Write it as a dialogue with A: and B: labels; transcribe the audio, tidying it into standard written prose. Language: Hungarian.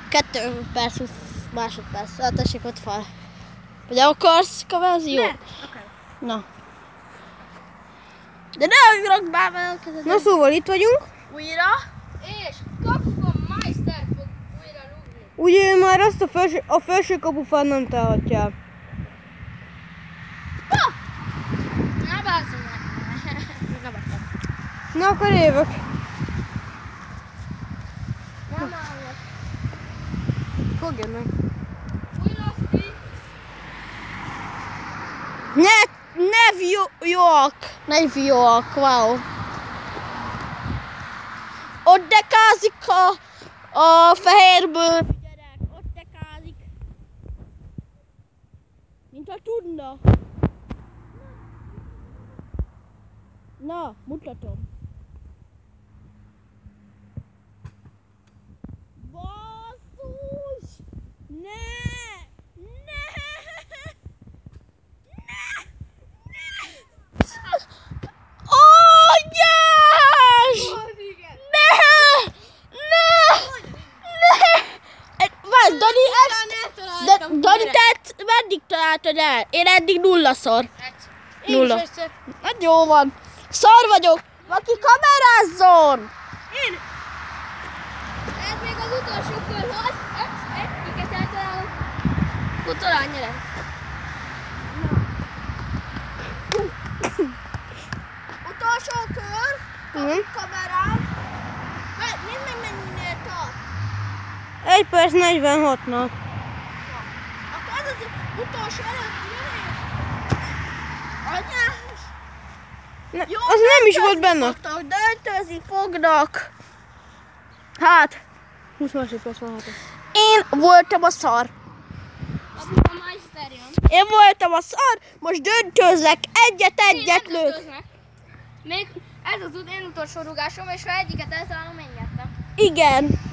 A: 2 perc, 20 másodperc. Tessék, ott fel. Vagy akarsz kamerzni? Jó. Na. De ne rak be a kezed. Na szóval itt vagyunk.
B: Újra. És kapuban Meister fog újra rúgni.
A: Ugye már azt a felső kapufán nem találhatják.
B: Ne bázzunk meg.
A: Na akkor jövök.
B: Nem állok.
A: Fogjad meg.
B: Újra ki.
A: Ne vióak, wow. Ott dekázik a fehérből. Gyerek, ott dekázik. Mint ha tudna. Na, mutatom. Basszus! Ne! Dani, te meddig találtad el? Én eddig 0-szor. Nulla. Hát jó van. Szar vagyok. Valaki kamerázzon!
B: Én! Ez még az utolsó kör, ha egyiket eltalálok, akkor talán nyerek. Utolsó kör, kamerám. Mennyinél tart?
A: 1 perc 46-nak.
B: Akkor ez az utolsó előtti jövés. Anyás! Jó,
A: az nem is volt benne.
B: Döntözni fognak.
A: Hát. 20 másodperc van hát. Én voltam a szar.
B: A Meister jön.
A: Én voltam a szar, most döntőzek. Egyet lők.
B: Még ez az én utolsó rugásom, és ha egyiket eltalálom, én nyertem.
A: Igen.